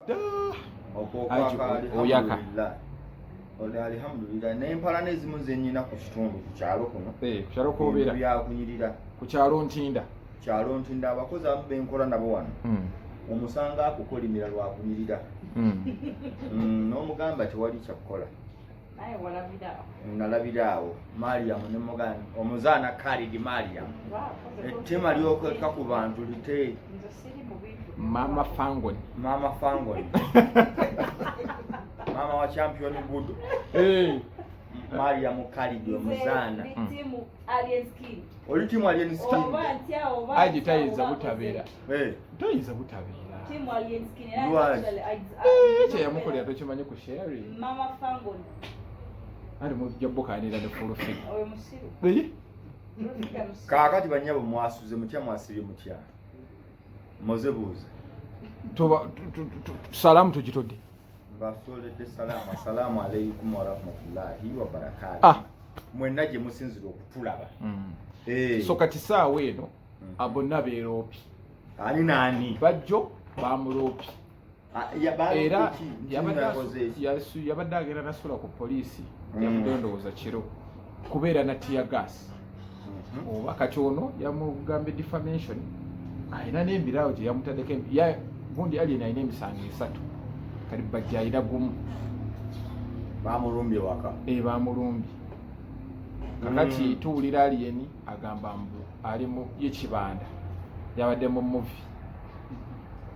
alhamdulillah alhamdulillah n'empala n'ezimu zennyina ku kitundu ku kyalo kuno ku kyalo k'obeera byakunyirira ku kyalo Ntinda abakozi abamu benkola nabo wano omusanga akukolimira lwakunyirira n'omugamba tewali kyakukola nalabiraawo Mariam ne mugani omuzaana Khalid Mariam ettema lyokeka ku bantu lite Mama Fangoni Mama wa champion good Mariam Khalid omuzaana oli timu alien skin aje tayiza butabeera tayiza butabeera timu alien skin kye yamukolera tokimanyi ku sharing Mama Fangoni ali mu jabbukanira ne full fit oyo musiru kaakati banyabo mwasuze mutya mwasibye mutya mozebuuza salamu tugitodde basoledde salamu assalamu alaikum warahmatullahi wabarakatuh mwenna gye musinzira okutulaba so kati saawa eno abonna beeroopi ani naani Bajjo bamuloopi era yabadde agenda nasula ku poliisi yavuddeyo ndowooza kiro kubeera na tear gas oba kati ono yamugambye defamation ayina n'embiraawo gye yamutaddeko gundi alien ayina emisango 3 kati Bajjo ayina gumu bamulumbye waka bamulumbye kakati tuwulira alien agamba mbu ali mu yekibanda yabadde mu movie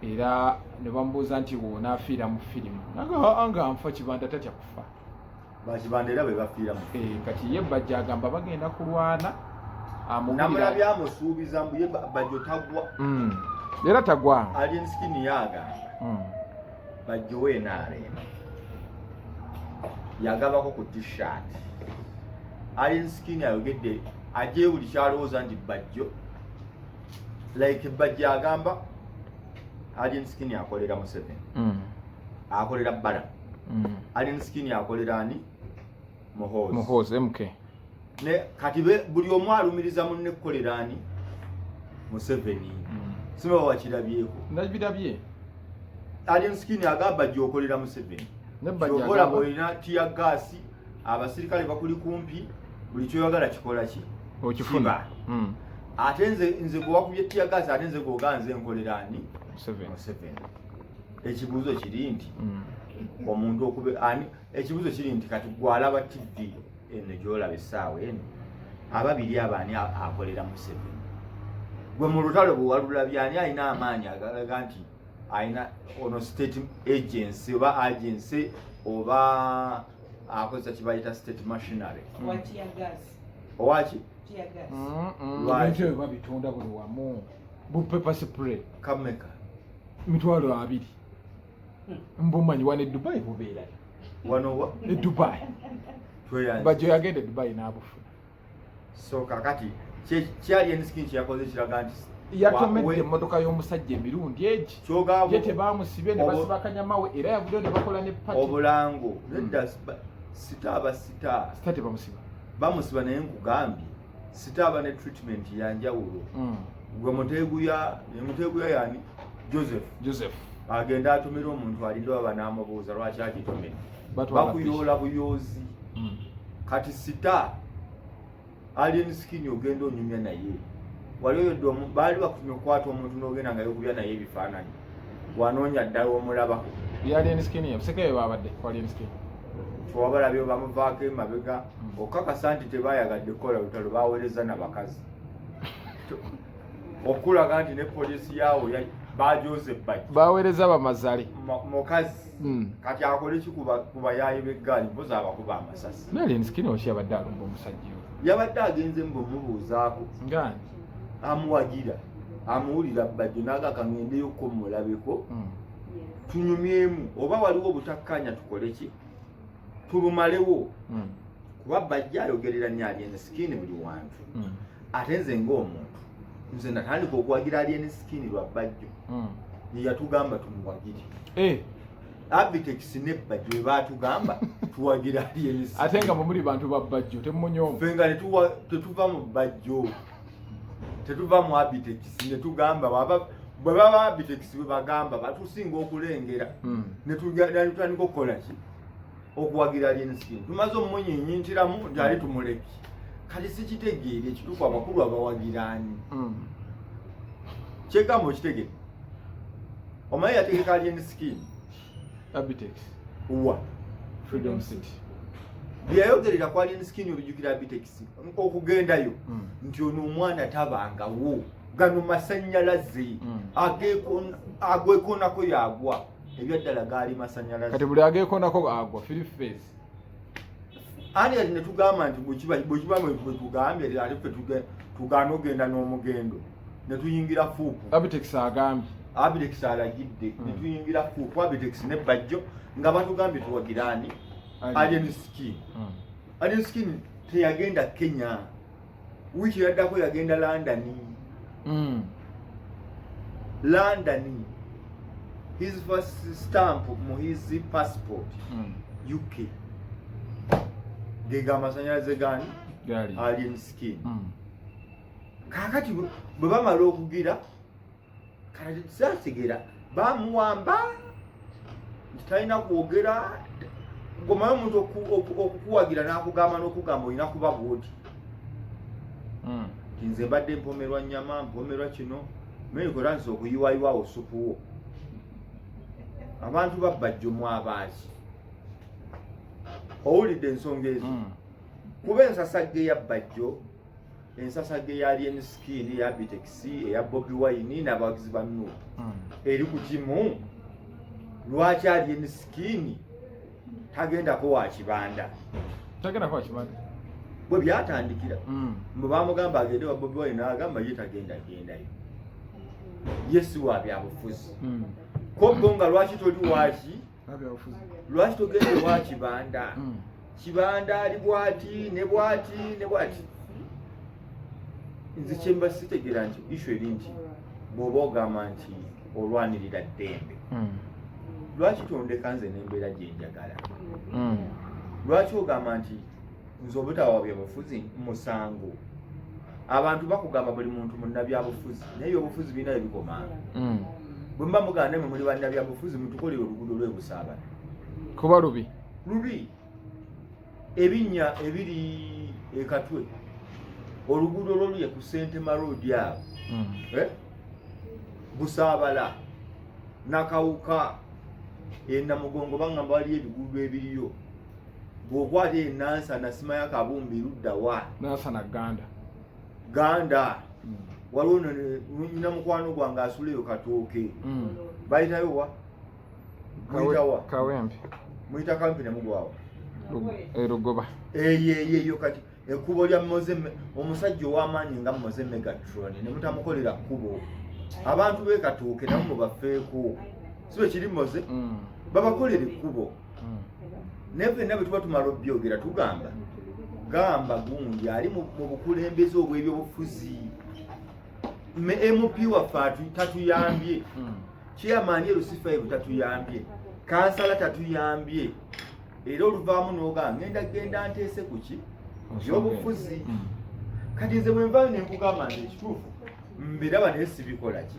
era ne bamubuuza nti wona afiira mu firimu nga nfa kibanda tatya kufa bakibanda era bwe bafiira mu kati ye Bajjo agamba bagenda kulwana namula byamusuubiza mbu ye Bajjo tagwa era tagwa alien skin yagamba Bajjo weenaalema yagabako ku t-shirt alien skin ayogedde ajye buli kyalowooza nti Bajjo like Bajjo agamba alien skin akolera Museveni akolera Bala alien skin akolera ani Muhoozi MK ne kati buli omu alumiriza munne kukolera ani Museveni siba wakirabyeko ndabirabye alien skin agamba Bajjo okolera Museveni okola boyina tear gas abasirikale bakuli kumpi buli kyoyagala kikola ki okifuna ate nze gwakubye tear gas ate nze gwoganze nkolera ani Museveni ekibuuzo kiri nti omuntu okube ani ekibuuzo kiri nti kati gwalaba TV eno gyolaba essaawa eno ababiri abaani akolera Museveni gwe mu lutalo bwe walulabye ani alina amaanyi agalaga nti alina ono state agency oba agency oba akozesa kibayita state machinery owaki lwaki babitunda buli wamu bu pepper spray kameka mitwalo 2 mbumanyi wane Dubai bubeera wanowa Dubai Bajjo yagenda Dubai n'abufuna so kakati kyali enskin kyakoze kiraga nti yatomedde emmotoka y'omusajja emirundi egi ye tebamusibye ne basiba kanyamawe era yavuddeyo ne bakola ne pati obulango nedda sita bamusiba naye nkugambye sitaaba ne treatment yanjawulo gwe muteeguya yani Joseph agenda atumira omuntu alinde waba n'amubuuza lwaki agitomedde bakuyoola buyoozi kati sita alien skin ogenda onyumya naye wali oyo baali bakutumya okukwata omuntu n'ogenda nga yokubya naye ebifaananyi wanoonya ddala omulabako alien skin yabusekeyo babadde alien skin twabalabyo bamuvaako emabega okakasa nti tebayagadde kukola lutalo baweereza nabakazi okulaga nti ne poliisi yaawo bajoze Bajjo baweereza bamazale mukazi kati akole kubayaayi b'eggaali mpozi abakuba amasasi alien skin oki yabadde alumba omusajja yabadde agenze mbumubuuzaako ngani amuwagira amuwulira Bajjo n'agaka ngendeyokko mulabeko tunyumyemu oba waliwo obutakkanya tukole ki tubumalewo kuba Bajjo ayogerera nnyo alien skin buli wantu ate nze ng'omuntu nze natandika okuwagira alien skin lwa Bajjo yeyatugamba tumuwagire Abtex ne Bajjo we baatugamba tuwagira alien skin ate nga mumuli bantu ba Bajjo temunyoma fenga tetuva mu Bajjo tetuva mu Abtex ne tugamba bwe baba Abtex bwe bagamba batusinga okulengera ne tutandika okukola ki okuwagira alien skin tumaze omumunyinyintiramu nti ali tumuleki kati sikitegeere ekituufu abakulu abawagiraani kyegambo kitegere omanyi yategeka alien skin Abtex wa Freedom City byayogerera ku alien skin obijjukira Abtex okugendayo nti ono omwana tabangawo gano masannyalaze agwekoonako yagwa ebyaddala gaali masannyalaze kati buli ageekoonako agwa Philippe ani ati ne tugamba nti bwe kiba bwe tugambye ate ffe tugaana ogenda n'omugendo ne tuyingira fuupu Abtex agambye Abtex alagidde ne tuyingira fuupu Abtex ne Bajjo nga batugambye tuwagiraani alien skin alien skin teyagenda Kenya wiiki yaddako yagenda London his first stamp mu his passport UK gega amasanyalaze gani alien skin kakati bwe bamala okugira kati sasigera bamuwamba talina kwogera ngomayo omuntu okukuwagira n'akugamba n'okugamba olina kuba bwoti nze mbadde mpomerwa nnyama mpomerwa kino menyikola nsi okuyiwayiwawo supuwo abantu babbajjo mu abaaki owulidde ensonga ezo kuba ensasagge ya Bajjo ensasagge ya alien skin eya Abtex eya Bobi Wine n'abawagizi ba Nuupu eri ku kimu lwaki alien skin tagendako wa Kibanda bwe byatandikira mwe bamugamba agende wa Bobi Wine n'agamba ye tagendagendayo ye si wa byabufuzi kobbo nga lwaki toli waki lwaki togende wa Kibanda Kibanda ali bwati ne bwati ne bwati nze kyemba sitegera nti ishu eri nti bw'oba ogamba nti olwanirira ddembe lwaki tondeka nze n'embeera gye njagala lwaki ogamba nti nze obutawa byabufuzi musango abantu bakugamba buli muntu munnabyabufuzi naye obufuzi birina ebikomanga bwe mba muganda mwe muli bannabyabufuzi mutukolere oluguudo lw'ebusaabala kuba lubi ebinnya ebiri ekatwe oluguudo lwoluye ku Sentema Road abo Busaabala Nakawuka Namugongo bangamba waliyo ebiguudo ebiriyo bw'okwata Nansa nasima ya Kabumbi ludda wa Nansa na Ganda waliwo nyina mukwano gwange asuleyo Katooke bayitayo wa Kawempe muyita kampi ne mugwawo Rugoba eyo kati ekkubo lya omusajja ow'amaanyi nga Moze Megatron ne mutamukolera kkubo abantu b'e Katooke nabo mubafeeko si bwe kiri Moze babakolera ekkubo naye ffenna bwe tuba tumala obyogera tugamba gamba gundi ali mu bukulembeze obw'ebyobufuzi MP waffe tatuyambye chairman Lucifer tatuyambye kansala tatuyambye era oluvaamu n'ogamba genda nteese ku ki by'obufuzi kati nze bwe nvaayo ne nkugamba nti ekituufu mbiraba naye sibikola ki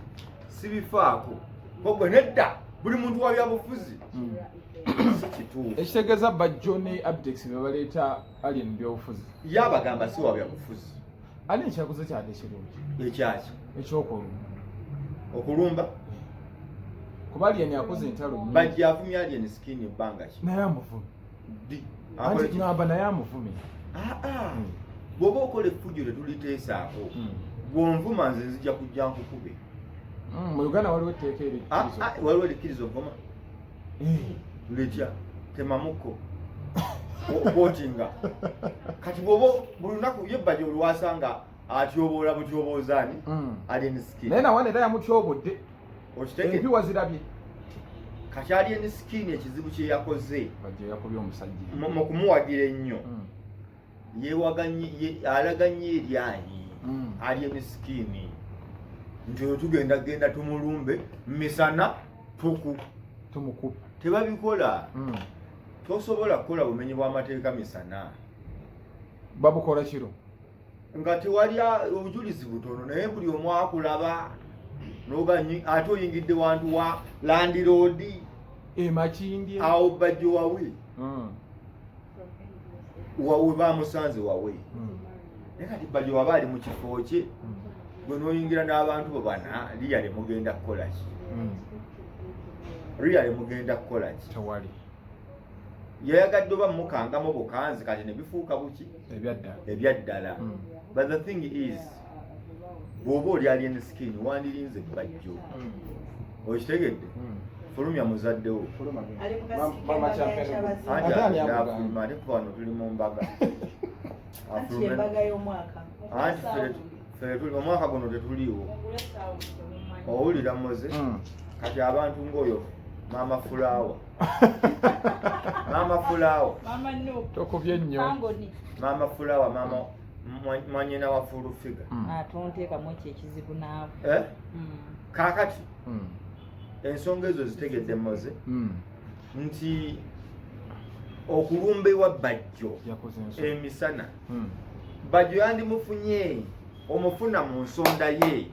sibifaako kogwe nedda buli muntu wa byabufuzi kituufu ekitegeeza Bajjo ne Abtex be baleeta alien byobufuzi yabagamba si wa byabufuzi ani ekyakoze kyade kirungi ekyaki okulumba kuba alien yakoze entalo nnyingi Bajjo afumye alien skin ebbanga ki naye amuvumi anti ngamba naye amuvumi bw'oba okola effujjo tetuliteesaako bw'onvuma nze nzija kujja nkukube mu Uganda waliwo etteeka waliwo erikkiriza ovuma letya temamuko kwotinga kati bw'oba buli lunaku ye Bajjo olwasanga atyoboola butyoboozaani alien skin naye nawana era yamutyobodde empiwa zirabye kati alien skin ekizibu kye yakoze Bajjo yakubye omusajja mu kumuwagira ennyo alaganye eryanyi alien skin nti oyo tugenda tumulumbe misana tumukuba tebabikola tosobola kukola bumenyi bw'amateeka misana babukola kiro nga tewali obujulizi butono naye buli omu akulaba noganyi ate oyingidde wantu wa landlord Makindye awo Bajjo wawe wawe bamusanze wawe naye kati Bajjo waba ali mu kifo kye gwe noyingira n'abantu bo bana liyale mugenda kukola ki liyale mugenda kukola ki tewali yayagadde oba mukangamu bukanzi kati ne bifuuka buki ebyaddala but the thing is bw'oba oli alien skin wandirinze Bajjo okitegedde fulumya muzaddewo ate wano tuli mu mbaga anti ffe tuli omwaka guno tetuliwo owulira muze kati abantu ng'oyo Mama Flower tokubye nnyo Mama Flower mama mwanyina wa full figure tonteekamu ekyo ekizibu naawe kaakati ensonga ezo zitegedde moze nti okulumba ewa Bajjo emisana Bajjo yandimufunye omufuna mu nsonda ye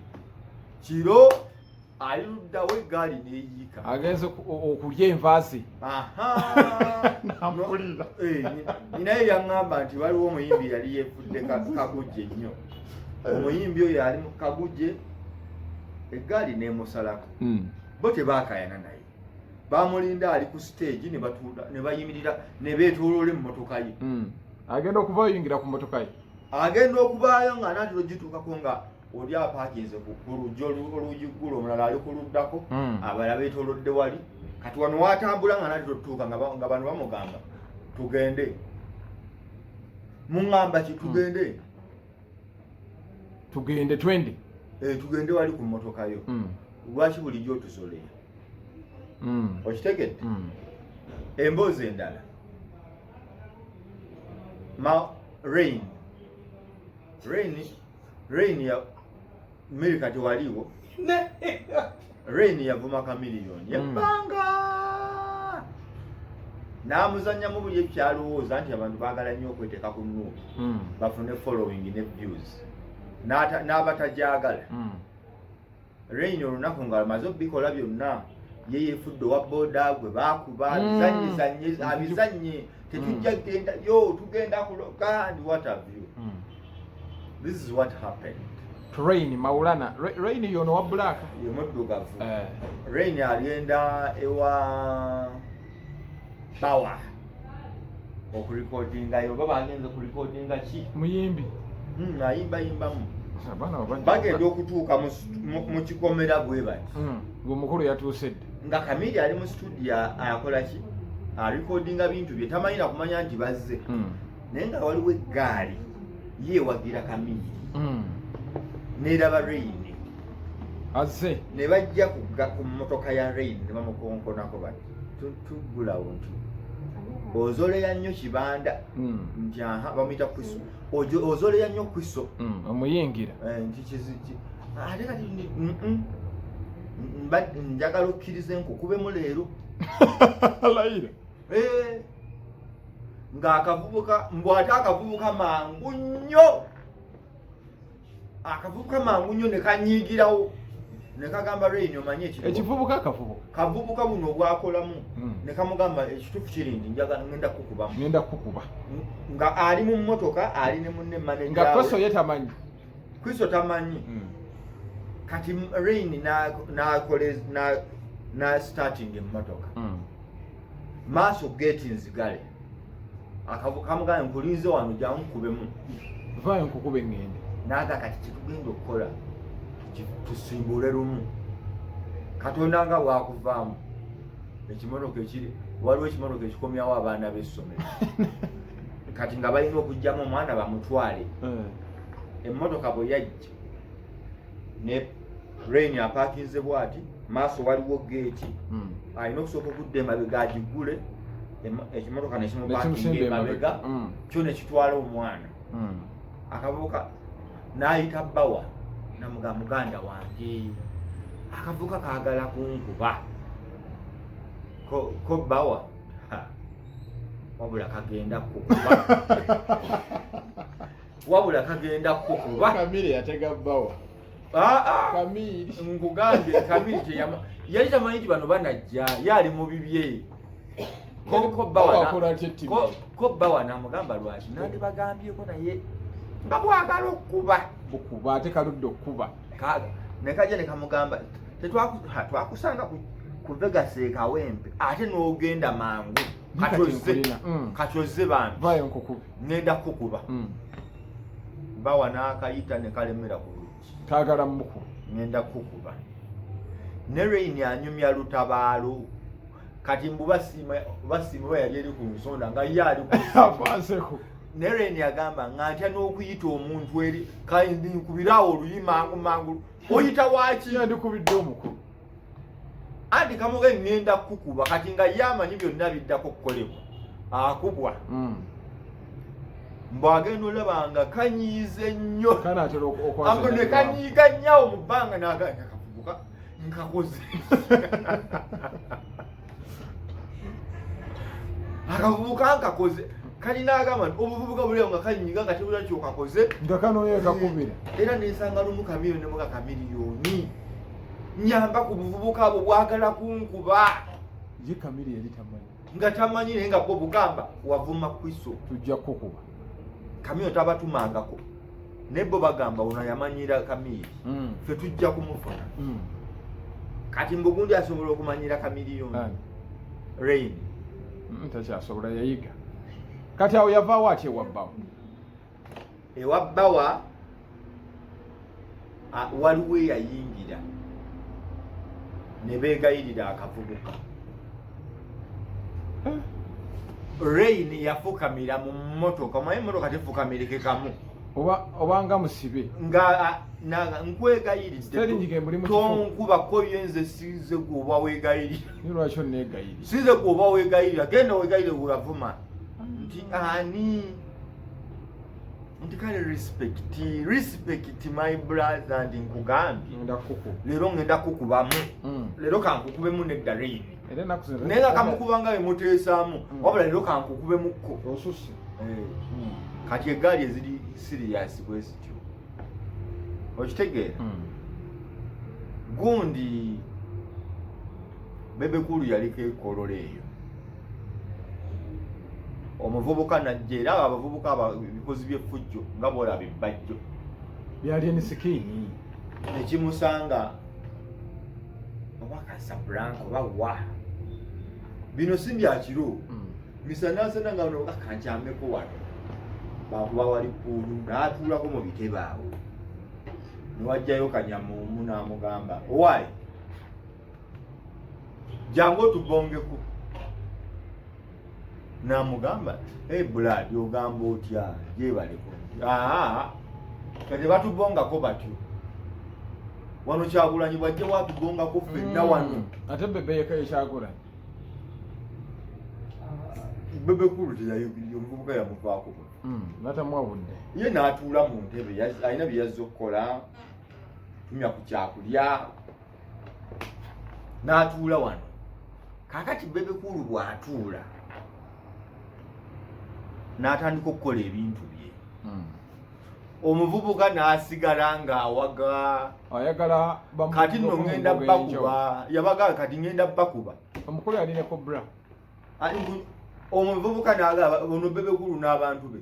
kiro ali luddawo eggaali neeyiika agenze okulya envaasi nampulira ninaye yaŋŋamba nti waliwo omuyimbi yali yeefudde kagujje nnyo omuyimbi oyo ali mu kagujje eggaali neemusalako bo tebaakayana naye bamulinda ali ku stage ne bayimirira ne beetooloola emmotoka ye agenda okuba oyingira ku mmotoka ye agenda okubaayo nga naatiro gituukako nga oli apaakinze ku lujja olugigula omulala ali ku luddako abalala beetoolodde wali kati wano watambula nga naatiro tutuuka nga bano bamugamba tugende muŋŋamba ki tugende twende tugende wali ku mmotoka yo lwaki bulijjo otusolera okitegedde emboozi endala rain ya America tewaliwo rain yavuma kamiliyoni yebbanga n'amuzannyamu buli ekyalowooza nti abantu baagala nnyo okweteeka ku nnuuki bafune following ne views n'abatajagala rain olunaku nga amaze obikola byonna ye yeefudde owa booda gwe baakuba abizannye tetujja genda tugenda kuloka and what have you this is what happened Rain Maulana Rain yono wa black ye muddugavu Rain agenda ewa Power okurecordinga yo baba agenze ku recordinga ki muyimbi ayimbamu bagenda okutuuka mu kikomera bwe bati ng'omukulu yatuusedde nga Kamili ali mu studio akola ki arecordinga bintu bye tamanyi na kumanya nti bazze naye nga waliwo eggaali yeewagira Kamili n'eraba Rain azze ne bajja ku mmotoka ya Rain ne bamukonkonako bati tugulawo nti ozoleya nnyo kibanda nti bamuyita kwiso ozoleya nnyo kwiso omuyingira nti kiziki ate kati njagala okkiriza enkukubemu leero layira ng'akavubuka mbwate akavubuka mangu nnyo ne kanyiigirawo ne kagamba Rain omanye ekivubuka kavubuka buno obwakolamu ne kamugamba ekituufu kiri nti njagala ngenda kukuba nga ali mu mmotoka ali ne munne manager nga Kwiso ye tamanyi Kwiso tamanyi kati Rain na starting emmotoka maaso gate nzigale kamugamba nkulinze wano jankubemu vayo nkukube ngende naga kati kitugenda okukola tusimbule lumu Katonda nga bwakuvaamu ekimotoka ekiri waliwo ekimotoka ekikomyawo abaana b'essomero kati nga balina okugyamu omwana bamutwale emmotoka bwe yajja ne Rain apaakinze bw'ati maaso waliwo geeti alina okusooka okudda emabega agigule ekimotoka nekimupaakinga emabega kyo ne kitwala omwana akavubuka n'ayita bbawa namugamba muganda wange akavubuka kaagala kunkuba ko bbawa wabula kagenda kukuba Kamili yatega bbawa Kamili ngugambye Kamili teyama yali tamanyi nti bano banajja yali mu bibye ko bawa namugamba lwaki nandi bagambyeko naye nga bwagala okukuba ate kaludde okukuba nekaja nekamugamba twakusanga ku Vegas ekawempe ate n'ogenda mangu katoze bantu ngenda kukuba bawa n'akayita ne kalemera ku luki kaagala muku ngenda kukuba ne Rain anyumya lutabaalo kati mbu basiima yali eri ku nsonda nga ye ali afanseko ne Rain yagamba ng'antya n'okuyita omuntu eri kandi nkubirawo oluyi mangu oyita waki yandikubidde omukulu anti kamuge ngenda kukuba kati nga ye amanyi byonna biddako kukolebwa akubwa mbwagenda olabanga kanyiize nnyo ango ne kanyiiga nnyawo mu bbanga n'aganya kakubuka nkakoze akavubuka nkakoze kali n'agamba nti obuvubuka buliwo nga kanyiiga nga tebula kyokakoze nga kano ye kakubira era n'ensanga lumu kamiliyoni ne muga kamiliyoni nyamba ku buvubuka abo bwagala kunkuba ye Kamili yali tamanyi nga tamanyi naye nga bwo bugamba wavuma kwiso tujja kukuba Kamili tabatumangako ne bo bagamba ono yamanyira Kamili fe tujja kumufuna kati mbugundi asobola okumanyira kamiliyoni Rain takyasobola yayiga kati awo yavaawo ati ewabbawa waliwo eyayingira ne beegayirira akavubuka Rain yafukamira mu mmotoka omanyi emmotoka tefukamirike kamu obanga musibe nga nkwegayiridde tonkubako yenze size gwoba weegayirira lwaki onneegayirira size gwoba weegayirira genda weegayire weravuma nti ani nti kale respect my brother ndi nkugambye leero ngenda kukubamu leero kankukubemu nedda Rain naye nga kamukubanga bemuteesaamu wabula leero kankukubemukko osusse kati egaali eziri serious bwezityo okitegeera gundi bebekulu yaliko ekolola eyo omuvubuka najja era abavubuka ebikozi by'effujjo nga boolaba Bajjo byali enisikini ekimusanga oba Casablanca oba wa bino si byakiro misanaasana nga no akankyameko wano bakuba wali puulu n'atuulako mu bitebe awo niwajjayo kanyamuumu n'amugamba owaayi jangu otubongeko n'amugamba Brad ogamba otya gyebaleko kati batubongako batyo wano Kyagulanyi bwajja watubongako ffenna wano ate bebeyeka eKyagulanyi bebekulu teyayogirire omuvubuka yamuvaako natamwabudde ye n'atuula mu ntebe alina bye yazza okukola tumya ku kyakulya n'atuula wano kaakati bebekulu bw'atuula n'atandika okukola ebintu bye omuvubuka n'asigala ng'awaga ayagala kati nno ngenda bakuba yabaga kati ngenda bakuba omukulu yalina kobra omuvubuka n'agaba ono bebekulu n'abantu be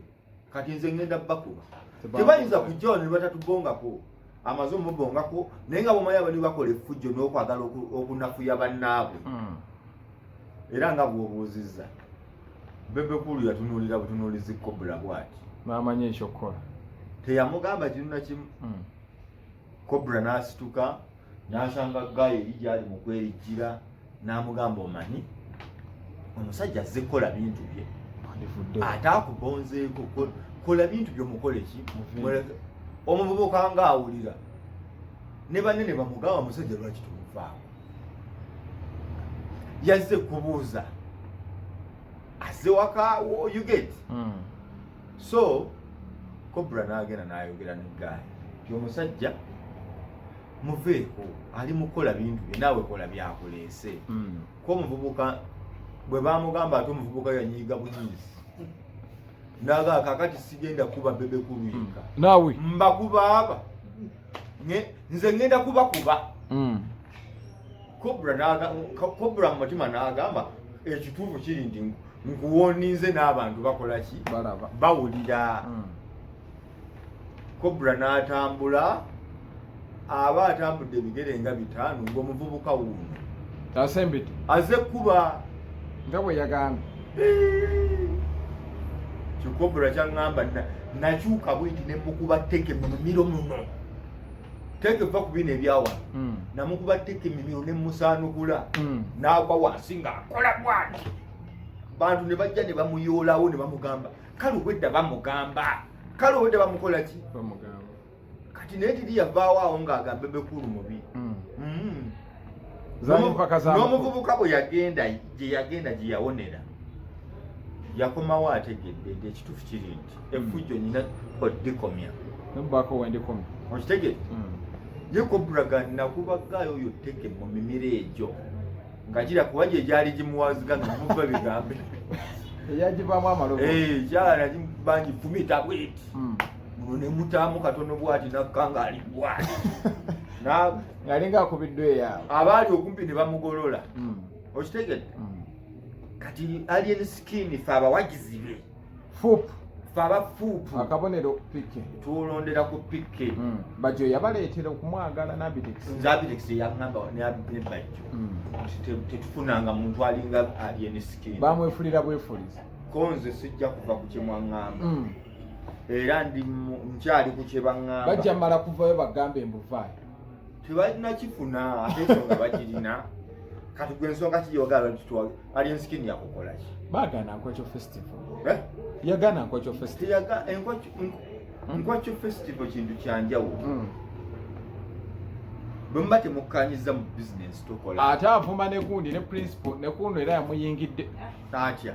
kati nze ngenda bakuba tebayinza kujja wano ne batatubongako amaze omubongako naye nga bomanyi abali bakola effujjo n'okwagala okunafuya bannaabwe era nga bw'obuuzizza bebekulu yatunuulira butunuulizi kobra bw'ati n'amanyi ekyokukola teyamugamba kimu na kimu kobra n'asituka n'asanga gayo eri gyali mu kwerijjira n'amugamba omanyi omusajja azze kukola bintu bye ate akubonzeeko kola bintu byomukole ki omuvubuka ng'awulira ne banne ne bamugamba musajja lwaki tumuvaako yazze kubuuza azze waka you get so kobra n'agenda n'ayogera n'eggaali omusajja muveeko ali mukola bintu bye naawe kola byakuleese ko omuvubuka bwe bamugamba ate omuvubuka yanyiiga bunyiizi n'agaa kakati sigenda kuba bebekulu yekka naawe mbakuba aba nze ngenda kubakuba Cobra mu mutima n'agamba ekituufu kiri nti nkuwooninze n'abantu bakola ki bawulira. Cobra n'atambula aba atambudde ebigere nga 5 ng'omuvubuka wuuno tasembedde aze kuba nga bwe yagambye. Kikobra kyangamba nakyuka bwiti ne mukuba tteke mu mimiro muno. Teke va kubina ebyawa. Namukuba tteke mimiro ne musaanukula. N'agwa wansi ng'akola bwati. Bantu ne bajja ne bamuyoolawo ne bamugamba kale obwedda bamugamba kale obwedda bamukola ki bamugamba kati naye tiri yavaawo awo ng'agamba Bekulu mubi. N'omuvubuka bwe yagenda gye yawonera yakomawo ategedde ekituufu kiri nti effujjo nyina oddikomya nembako wendikomya okitegedde. Ye Cobra nakubagaayo oyo tteke mu mimiro egyo nga gira kuba gye gyali gimuwaziga nga muva bigambe eyagivaamu amalobo kyala bangi fumita bwiti muno ne mutaamu katono bwati nakkanga ali bwati ng'alinga akubiddwa eyaabo abaali okumpi ne bamugolola okitegedde. Kati alien skin fe abawagizi be fuupu fe abafuupu akabonero pike tuwolondera ku pike. Bajjo yabaleetera okumwagala n'Abtex. Nze Abtex yaŋŋamba ne Bajjo tetufunanga muntu alinga alien skin bamwefulira bwefuliza ko nze sijja kuva ku kyemwaŋŋamba era nkyali ku kye baŋŋamba. Bajja mmala kuvayo bagambe embuvaayo tebalina kifuna ate ensonga bagirina. Kati gwe ensonga kiyogala tutwala alien skin yakukola ki baagaana Nkwakyo festival yagaana Nkwakyo festival Nkwakyo festival kintu kyanjawulo. Bwe muba temukkanyiza mu business tokola ate avuma ne gundi ne principal ne kuno era yamuyingidde atya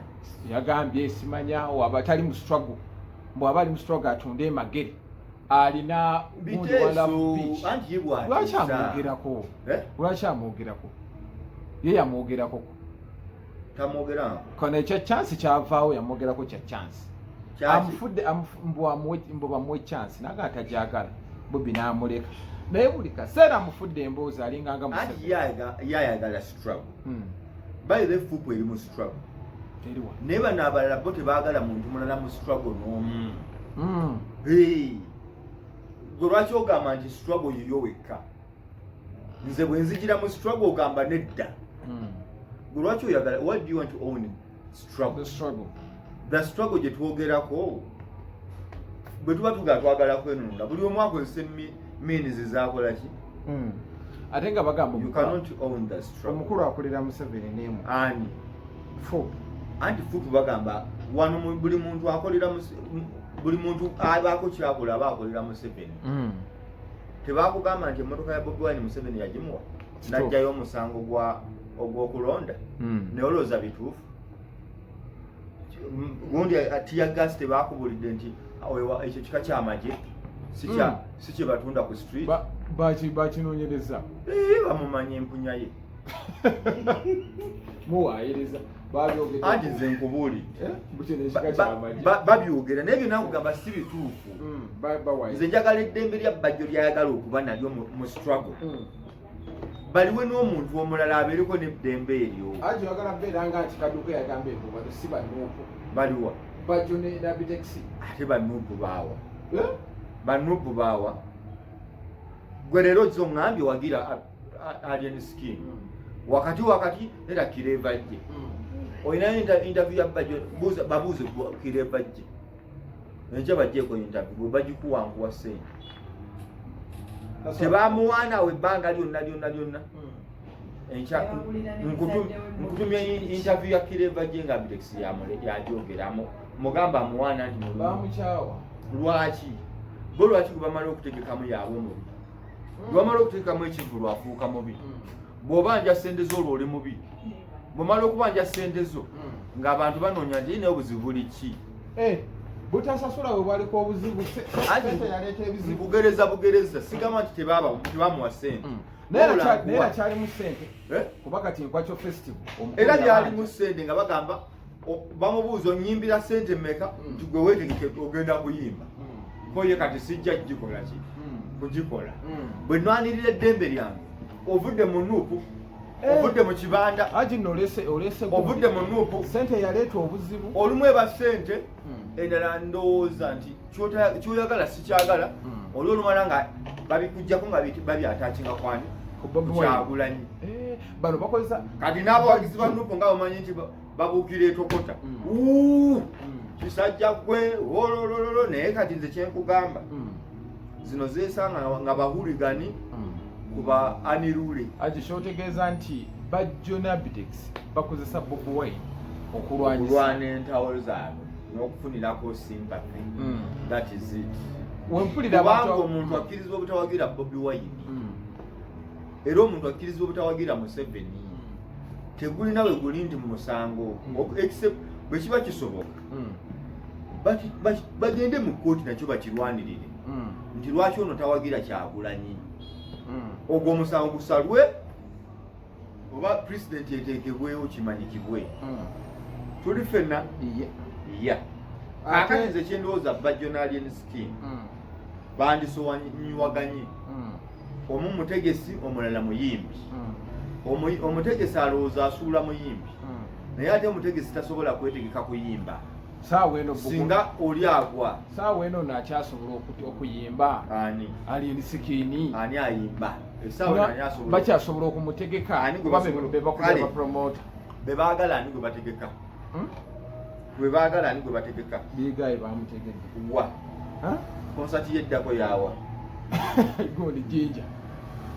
yagambye simanyawo abatali mu struggle bw'aba ali mu struggle atunde emagere alina gundi wala beach anti yebwa lwaki amwogerako ye yamwogerako tamwogerako kono ekyo chance kyavaawo yamwogerako kya chance amufudde mbu bamuwe chance naga atajagala Bobi n'amuleka naye buli kaseera amufudde emboozi alinganga anti yayagala struggle by the fupu eri mu struggle teriwa naye bano abalala bo tebaagala muntu mulala mu struggle n'omu. Gwe lwaki ogamba nti struggle yiyo wekka nze bwe nzijira mu struggle ogamba nedda. Gwe lwaki oyagala what do you want to own struggle? The struggle gye twogerako bwe tuba tugala twagala kwenunula buli omu akozesa means zaakola ki ate nga bagamba you cannot own the struggle. Omukulu akolera Museveni n'emu ani fupu anti fupu bagamba wano buli muntu akolera buli muntu abaako kyakola aba akolera Museveni. Tebakugamba nti emmotoka ya Bobi Wine Museveni yagimuwa najjayo omusango ogw'okulonda naye olowooza bituufu. Gundi atiya gas tebakubulidde nti ekyo kika ky'amagye si kye batunda ku street bakinoonyereza bamumanya empunya ye muwaayiriza anti nze nkubuulidde babyogera naye byonna nkugamba si bituufu. Nze njagala eddembe lya Bajjo lyayagala okuba nalyo mu struggle baliwe n'omuntu omulala abeereko n'eddembe eryo. Oyagala mbeera nga nti Kaduka yagamba embuga si banuupu baliwa Bajjo ne Abtex ate banuupu baawa banuupu baawa. Gwe leero zo ŋŋambye wagira alien skin wakati era kireva jje olina interview ya Bajjo babuuze kireva jje enkya bajjeeko interview bwe bagikuwanguwa ssente tebamuwaanawo ebbanga lyonna enkya nkutumya interview ya kireva jje nga Abtex yagyogeramu mugamba amuwaana nti bamukyawa lwaki bo lwaki gwe bamala okutegekamu yaabwe omubi bwamala okutegekamu ekivu lwafuuka mubi bw'obanja ssente zo olwo oli mubi bw'omala okubanja ssente zo ng'abantu banoonya nti naye obuzibu buli ki butasasula we bwaliko obuzibu yaleeta ebizibu bugereza sigamba nti tebamuwa ssente naye akyalimu ssente kuba kati Nkwakyo festival era byalimu ssente nga bagamba bamubuuza onyimbira ssente mmeka nti gwe weetegeke ogenda kuyimba koye kati sijja gikola ki kugikola bwe nwanirira eddembe lyange ovudde mu nuupu ovudde mu kibanda ovudde mu nuupu sente yaleeta obuzibu olumu eba sente endala ndowooza nti kyoyagala sikyagala oli olumala nga babikujjako nga babyatakinga kwani Kyagulanyi bano bakozesa kati n'abawagizi ba nuupu nga bamanyi nti babuukira etokota kisajja gwe ololololo naye kati nze kyenkugamba zino zeesanga nga bahuligani kuba anirule aje kyotegeeza nti Bajjo ne Abtex bakozesa Bobi Wine okulwana entawo zaabwe n'okufunirako sympathy. That is it. Kubanga omuntu akkirizibwa obutawagira Bobi Wine era omuntu akkirizibwa obutawagira Museveni tegulina we guli nti mu musango except bwe kiba kisoboka bagende mu kkooti nakyo bakirwanirire nti lwaki ono tawagira Kyagulanyi ogwo omusango gusalwe oba pulezidenti eteekebwewo kimanyikibwe tuli ffenna akati nze kyendowooza Bajjo n'Alien Skin bandisowanyiwaganye omu mutegesi omulala muyimbi omutegesi alowooza asuula muyimbi naye ate omutegesi tasobola kwetegeka kuyimba singa oli agwa saawa eno nakyasobola okuyimba Alien Skin ani ayimba bakyasobola okumutegeka bebapromota bebaagala ani gwe bategeka gwe bategeka bigayi bamutegedde wa konsati yeddako yawa gundi jinja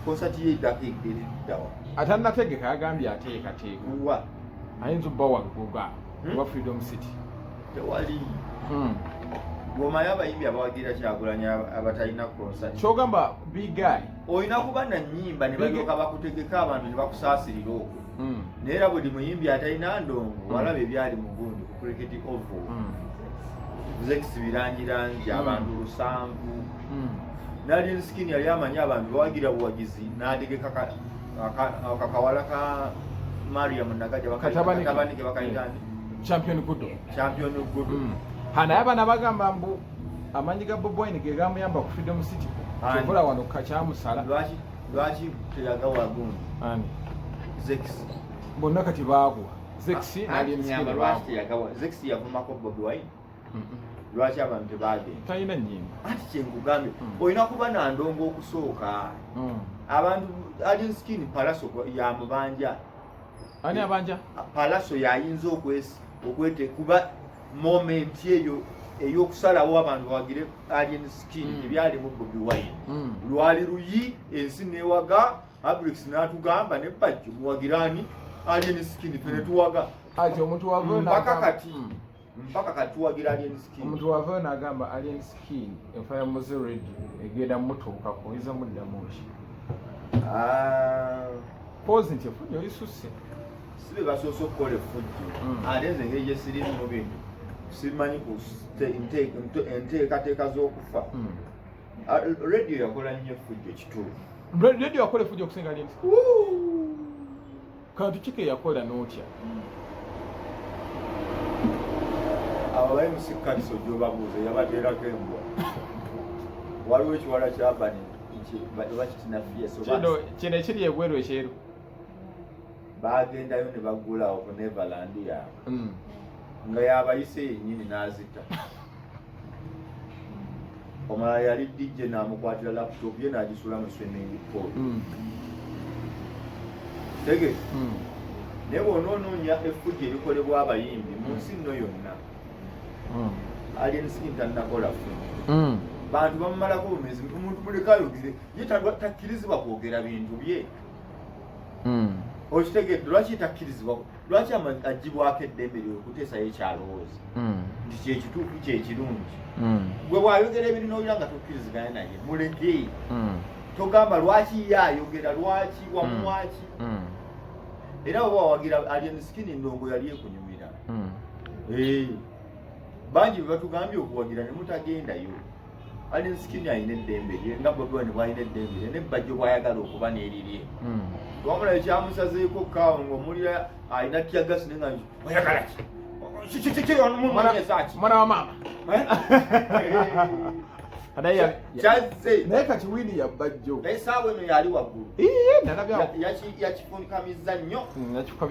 konsati yeddako eddawa atannategeka agambye ateekateeka wa ayinza obba waggoga oba Freedom City tewali gwomanyi abayimbi abawagira Kyagulanyi abatalina konsati kyogamba bigayi olina kuba na nnyimba ne balyoka bakutegeka abantu ne bakusaasirira okwo naye era buli muyimbi atalina ndongo walaba ebyali mu gundi ku cricket oval Zex birangirangi abantu 7 n'Alien Skin yali amanyi abantu bawagira buwagizi n'ategeka akakawala ka Mariam Nagaja bakatabani ke bakayitani Champion Good hana abana bagamba mbu amanyi ga Bobi Wine ge gamuyamba ku Freedom City kyokola wano kakyamusala lwaki teyagawa gundi Zex bonna kati baagwa Zex n'Alien Skin Zex yavumako Bobi Wine lwaki abantu tebagenda talina nnyimba ati kyenkugambye olina kuba na ndongo okusooka abantu Alien Skin palaso yamubanja ani abanja palaso yayinza okwete kuba moment eyo ey'okusalawo abantu bawagire Alien Skin ebyali mu Bobi Wine lwali luyi ensi newaga Abtex n'atugamba ne Bajjo muwagirani Alien Skin fene tuwaga ati omuntu wava mpaka kati tuwagira Alien Skin omuntu wava n'agamba Alien Skin enfa ya Mozart egenda mutuuka kuyiza muddamu ki pozi nti efunyo lisusse sibe basoose okukola effujjo ate nze engeri gye sirimu mu bintu simanyi ku enteekateeka z'okufa radio yakola nnyo effujjo kituufu radio yakola effujjo okusinga Alien Skin kantu kike yakola n'otya abo bayi musikaliso gy'obabuuza yabateerako embwa waliwo ekiwala kyabani kino ekiri ebweru ekyeru bagendayo ne bagulawo ku Neverland yaabwe nga yabayise yennyini n'azita omulala yali DJ n'amukwatira laptop ye n'agisula mu swimming pool Ntege naye bw'onoonoonya effujjo erikolebwa abayimbi mu nsi nno yonna Alien Skin tannakola ffujjo bantu bamumalako bumezi omuntu muleka ayogere ye takkirizibwa kwogera bintu bye okitegedde lwaki takkirizibwa lwaki agibwako eddembe ly'okuteesayo ekyalowooza nti kyekituufu kyekirungi gwe bw'ayogera ebirinoolira nga tokkiriziganya naye muleke togamba lwaki ye ayogera lwaki wamuwaki era bwe bawagira Alien Skin endongo yali ekunyumira bangi bwe batugambye okuwagira ne mutagendayo Alien Skin ayina eddembe lye nga Bobi Wine bw'alina eddembe lye ne Bajjo bw'ayagala okuba n'erirye wamula ekyamusazeeko kaawo ng'omulira alina tyagasi ne nga oyagala ki mwana wa maama kyazze naye kati wini ya Bajjo naye saawa eno yali waggulu yakifunikamiza nnyo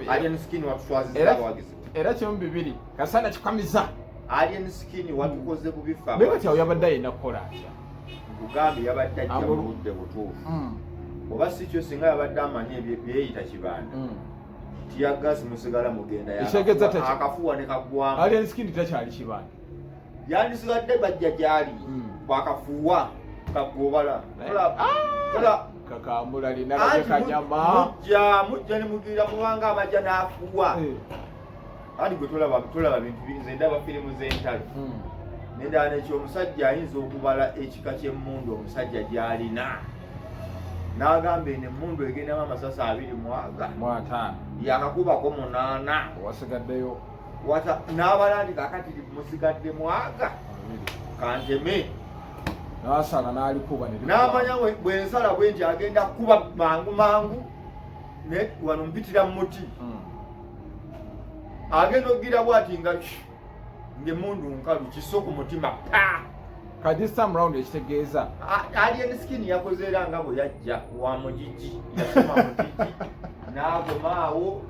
alien skin watuswaziza abawagizi era kimu bibiri kasana kikamiza alien skin watukoze bubifa naye kati awo yabadde ayina kukola kugambe yabadde ajja mu budde butuufu oba si kyo singa yabadde amanyi ebyeyita kibanda tiyagasi musigala mugenda akafuwa ne kaggwamu alien skin takyali kibanda yandisigadde bajja gyali bwakafuwa kagobala kakambula linalage kanyama mujja ne mugirira mubanga amajja n'afuwa andi gwe tolaba bintu binze ndaba firimu z'entalo nendala nekyomusajja ayinza okubala ekika ky'emmundu omusajja gy'alina n'agamba eno emmundu egendamu amasasi 25 yakakubako 8 wasigaddeyo n'abala ndi kakati musigadde mwaga kanteme n'asala n'alikuba n'amanya bwensala bwe nti agenda kuba mangu wano mpitira mu muti agenda okugira bwati nga ng'emmundu nkalu kiso ku mutima kati this time round ekitegeeza alien skin yakoze era nga bwe yajja wa mugigi yasoma mugigi n'agomaawo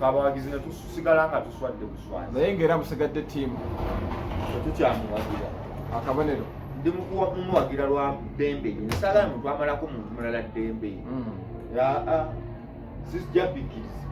abawagizi ne tusigala nga tuswadde buswazi naye ng'era musigadde ttiimu tukyamuwagira akabonero ndi mumuwagira lwa ddembe nsagala muntu amalako muntu mulala ddembe sijja bikiriza